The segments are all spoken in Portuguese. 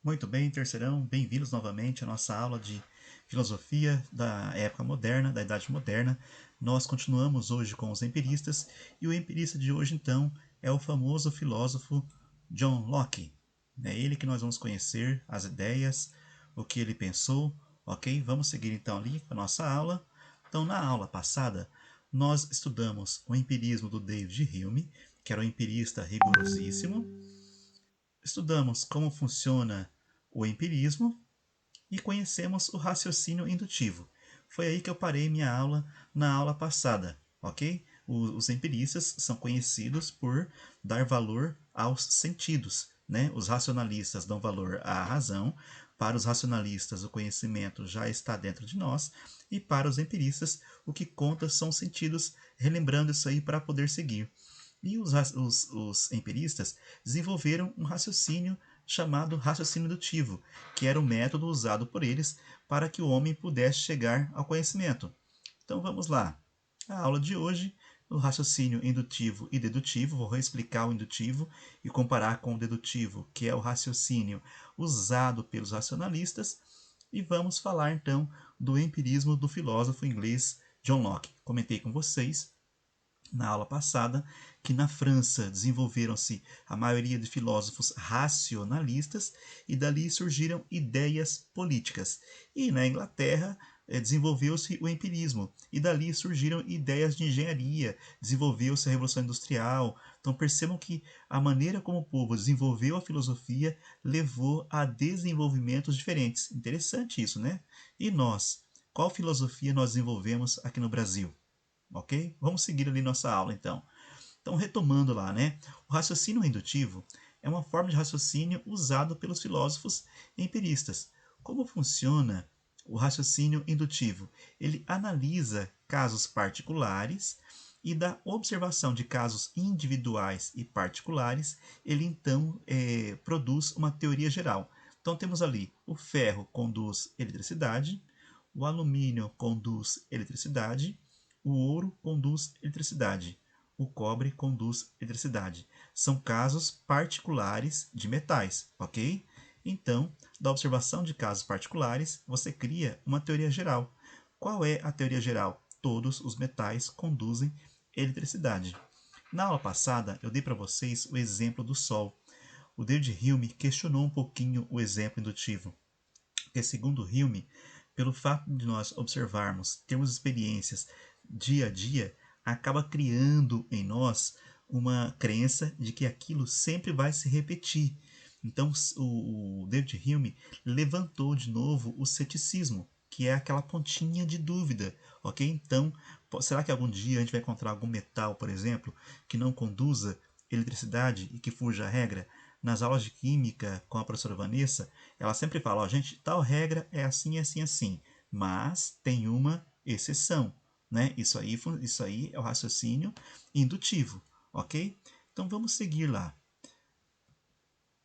Muito bem, terceirão, bem-vindos novamente à nossa aula de filosofia da época moderna, da Idade Moderna. Nós continuamos hoje com os empiristas e o empirista de hoje, então, é o famoso filósofo John Locke. É ele que nós vamos conhecer as ideias, o que ele pensou, ok? Vamos seguir então ali com a nossa aula. Então, na aula passada, nós estudamos o empirismo do David Hume, que era um empirista rigorosíssimo. Estudamos como funciona o empirismo e conhecemos o raciocínio indutivo. Foi aí que eu parei minha aula na aula passada, ok? Os empiristas são conhecidos por dar valor aos sentidos, né? Os racionalistas dão valor à razão, para os racionalistas o conhecimento já está dentro de nós, e para os empiristas o que conta são os sentidos, relembrando isso aí para poder seguir. E os empiristas desenvolveram um raciocínio chamado raciocínio indutivo, que era o método usado por eles para que o homem pudesse chegar ao conhecimento. Então vamos lá. A aula de hoje, o raciocínio indutivo e dedutivo, vou reexplicar o indutivo e comparar com o dedutivo, que é o raciocínio usado pelos racionalistas, e vamos falar então do empirismo do filósofo inglês John Locke. Comentei com vocês na aula passada que na França desenvolveram-se a maioria de filósofos racionalistas e dali surgiram ideias políticas. E na Inglaterra desenvolveu-se o empirismo e dali surgiram ideias de engenharia, desenvolveu-se a Revolução Industrial. Então percebam que a maneira como o povo desenvolveu a filosofia levou a desenvolvimentos diferentes. Interessante isso, né? E nós? Qual filosofia nós desenvolvemos aqui no Brasil? Ok? Vamos seguir ali nossa aula então. Então, retomando lá, né? O raciocínio indutivo é uma forma de raciocínio usado pelos filósofos empiristas. Como funciona o raciocínio indutivo? Ele analisa casos particulares e da observação de casos individuais e particulares, ele então produz uma teoria geral. Então temos ali o ferro conduz eletricidade, o alumínio conduz eletricidade, o ouro conduz eletricidade, o cobre conduz eletricidade. São casos particulares de metais, ok? Então, da observação de casos particulares, você cria uma teoria geral. Qual é a teoria geral? Todos os metais conduzem eletricidade. Na aula passada, eu dei para vocês o exemplo do Sol. O David Hume questionou um pouquinho o exemplo indutivo, porque segundo Hume, pelo fato de nós observarmos, termos experiências dia a dia, acaba criando em nós uma crença de que aquilo sempre vai se repetir. Então, o David Hume levantou de novo o ceticismo, que é aquela pontinha de dúvida, ok? Então, será que algum dia a gente vai encontrar algum metal, por exemplo, que não conduza eletricidade e que fuja a regra? Nas aulas de química com a professora Vanessa, ela sempre fala, ó, gente, tal regra é assim, assim, assim, mas tem uma exceção, né? Isso aí é o raciocínio indutivo, ok? Então vamos seguir lá.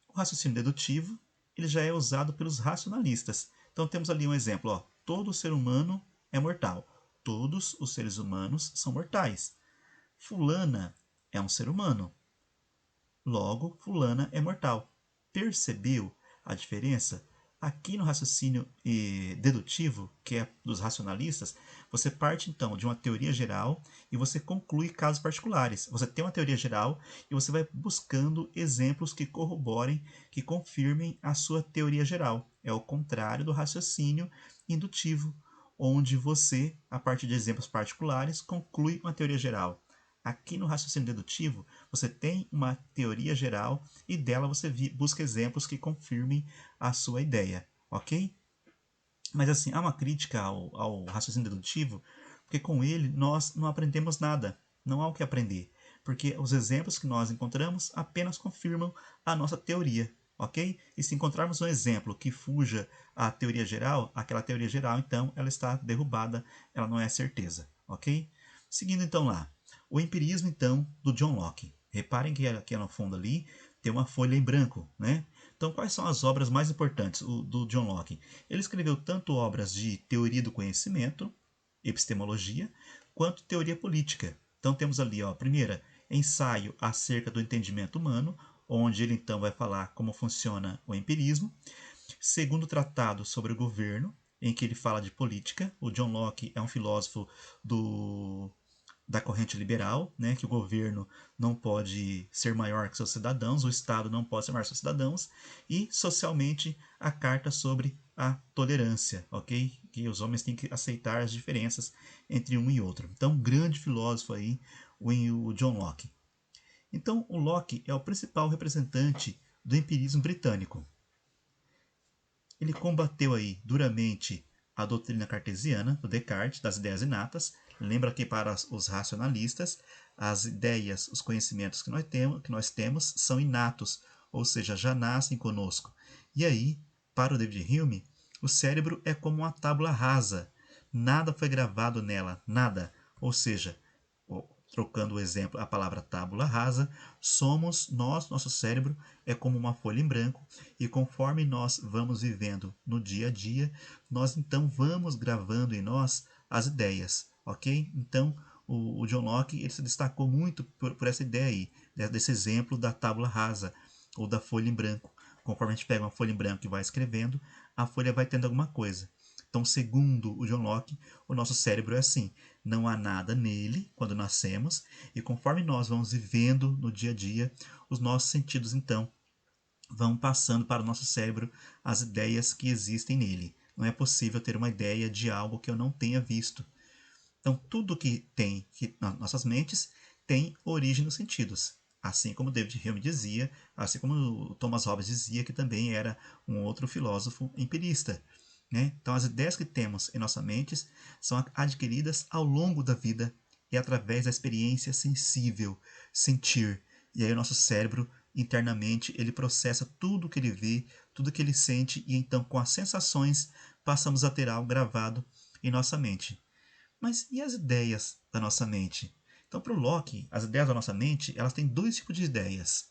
O raciocínio dedutivo, ele já é usado pelos racionalistas. Então temos ali um exemplo, ó, todo ser humano é mortal. Todos os seres humanos são mortais. Fulana é um ser humano. Logo, fulana é mortal. Percebeu a diferença? Aqui no raciocínio dedutivo, que é dos racionalistas, você parte então de uma teoria geral e você conclui casos particulares. Você tem uma teoria geral e você vai buscando exemplos que corroborem, que confirmem a sua teoria geral. É o contrário do raciocínio indutivo, onde você, a partir de exemplos particulares, conclui uma teoria geral. Aqui no raciocínio dedutivo, você tem uma teoria geral e dela você busca exemplos que confirmem a sua ideia, ok? Mas assim, há uma crítica ao raciocínio dedutivo, porque com ele nós não aprendemos nada, não há o que aprender, porque os exemplos que nós encontramos apenas confirmam a nossa teoria, ok? E se encontrarmos um exemplo que fuja à teoria geral, aquela teoria geral, então, ela está derrubada, ela não é certeza, ok? Seguindo então lá, o empirismo então do John Locke. Reparem que aqui no fundo ali tem uma folha em branco, né? Então, quais são as obras mais importantes do John Locke? Ele escreveu tanto obras de teoria do conhecimento, epistemologia, quanto teoria política. Então, temos ali, ó, a primeira, ensaio acerca do entendimento humano, onde ele então vai falar como funciona o empirismo. Segundo tratado sobre o governo, em que ele fala de política. O John Locke é um filósofo do da corrente liberal, né, que o governo não pode ser maior que seus cidadãos, o Estado não pode ser maior que seus cidadãos, e socialmente a carta sobre a tolerância, ok? Que os homens têm que aceitar as diferenças entre um e outro. Então, um grande filósofo aí, o John Locke. Então, o Locke é o principal representante do empirismo britânico. Ele combateu aí duramente a doutrina cartesiana do Descartes, das ideias inatas. Lembra que para os racionalistas, as ideias, os conhecimentos que nós temos são inatos, ou seja, já nascem conosco. E aí, para o David Hume, o cérebro é como uma tábula rasa. Nada foi gravado nela, nada. Ou seja, trocando o exemplo, a palavra tábula rasa, somos nós, nosso cérebro é como uma folha em branco, e conforme nós vamos vivendo no dia a dia, nós então vamos gravando em nós as ideias, ok? Então, o John Locke ele se destacou muito por essa ideia aí, desse exemplo da tábula rasa, ou da folha em branco. Conforme a gente pega uma folha em branco e vai escrevendo, a folha vai tendo alguma coisa. Então, segundo o John Locke, o nosso cérebro é assim: não há nada nele quando nascemos, e conforme nós vamos vivendo no dia a dia, os nossos sentidos então vão passando para o nosso cérebro as ideias que existem nele. Não é possível ter uma ideia de algo que eu não tenha visto. Então, tudo que tem nas nossas mentes tem origem nos sentidos. Assim como David Hume dizia, assim como Thomas Hobbes dizia, que também era um outro filósofo empirista. Né? Então, as ideias que temos em nossas mentes são adquiridas ao longo da vida e através da experiência sensível, sentir. E aí o nosso cérebro, internamente, ele processa tudo o que ele vê, tudo que ele sente, e então, com as sensações, passamos a ter algo gravado em nossa mente. Mas e as ideias da nossa mente? Então, para o Locke, as ideias da nossa mente, elas têm dois tipos de ideias.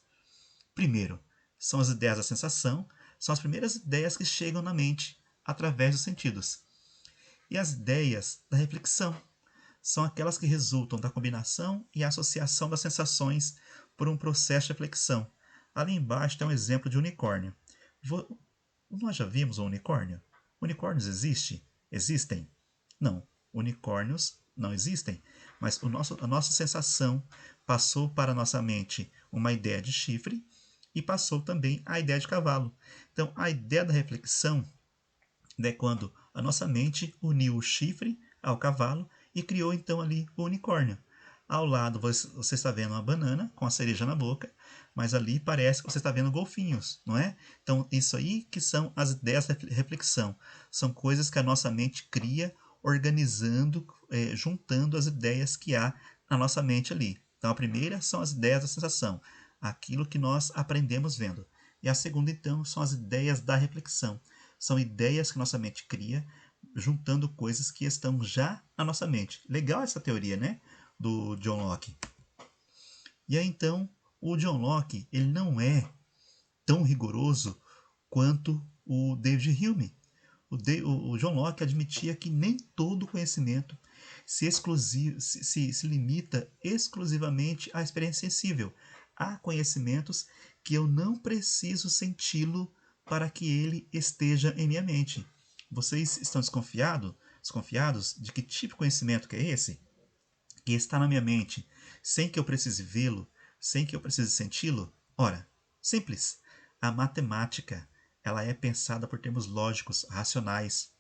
Primeiro, são as ideias da sensação, são as primeiras ideias que chegam na mente através dos sentidos. E as ideias da reflexão são aquelas que resultam da combinação e associação das sensações por um processo de reflexão. Ali embaixo tem um exemplo de unicórnio. Nós já vimos um unicórnio? Unicórnios existem? Não, unicórnios não existem, mas a nossa sensação passou para a nossa mente uma ideia de chifre e passou também a ideia de cavalo. Então, a ideia da reflexão é quando a nossa mente uniu o chifre ao cavalo e criou então ali o unicórnio. Ao lado você está vendo uma banana com a cereja na boca, mas ali parece que você está vendo golfinhos, não é? Então, isso aí que são as ideias de reflexão. São coisas que a nossa mente cria, organizando, juntando as ideias que há na nossa mente ali. Então, a primeira são as ideias da sensação, aquilo que nós aprendemos vendo. E a segunda, então, são as ideias da reflexão. São ideias que nossa mente cria, juntando coisas que estão já na nossa mente. Legal essa teoria, né? Do John Locke. E aí então, o John Locke ele não é tão rigoroso quanto o David Hume. O John Locke admitia que nem todo conhecimento se limita exclusivamente à experiência sensível. Há conhecimentos que eu não preciso senti-lo para que ele esteja em minha mente. Vocês estão desconfiados de que tipo de conhecimento que é esse? Que está na minha mente, sem que eu precise vê-lo, sem que eu precise senti-lo? Ora, simples. A matemática, ela é pensada por termos lógicos, racionais.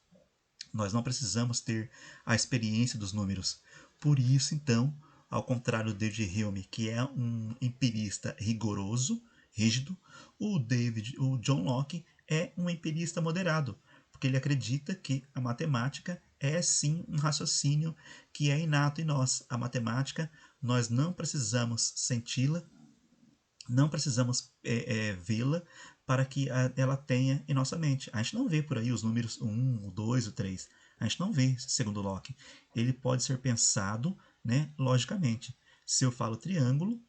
Nós não precisamos ter a experiência dos números. Por isso, então, ao contrário do David Hume, que é um empirista rigoroso, rígido, o John Locke é um empirista moderado, porque ele acredita que a matemática é sim um raciocínio que é inato em nós. A matemática, nós não precisamos senti-la, não precisamos vê-la para que ela tenha em nossa mente. A gente não vê por aí os números 1, o 2, o 3. A gente não vê, segundo Locke. Ele pode ser pensado, né, logicamente. Se eu falo triângulo,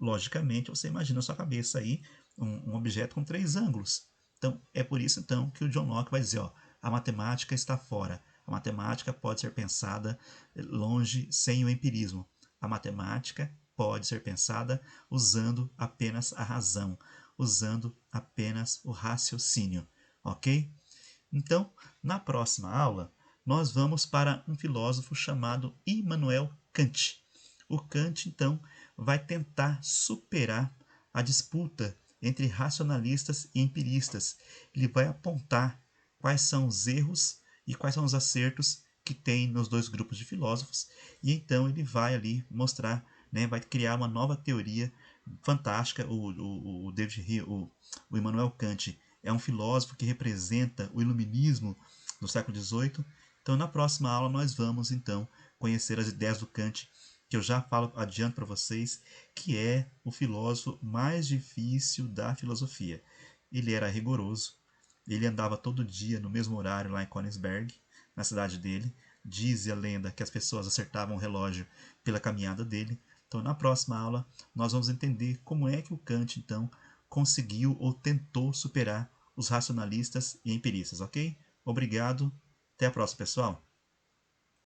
logicamente você imagina na sua cabeça aí um objeto com três ângulos. Então, é por isso então que o John Locke vai dizer, ó, a matemática está fora. A matemática pode ser pensada longe, sem o empirismo. A matemática pode ser pensada usando apenas a razão, usando apenas o raciocínio. ok? Então, na próxima aula, nós vamos para um filósofo chamado Immanuel Kant. O Kant, então, vai tentar superar a disputa entre racionalistas e empiristas. Ele vai apontar quais são os erros e quais são os acertos que tem nos dois grupos de filósofos, e então ele vai ali mostrar, né, vai criar uma nova teoria fantástica. O David o Immanuel Kant é um filósofo que representa o iluminismo do século XVIII. Então, na próxima aula, nós vamos então conhecer as ideias do Kant, que eu já falo, adianto para vocês, que é o filósofo mais difícil da filosofia. Ele era rigoroso, ele andava todo dia no mesmo horário lá em Königsberg, na cidade dele. Diz a lenda que as pessoas acertavam o relógio pela caminhada dele. Então, na próxima aula, nós vamos entender como é que o Kant, então, conseguiu ou tentou superar os racionalistas e empiristas, ok? Obrigado, até a próxima, pessoal!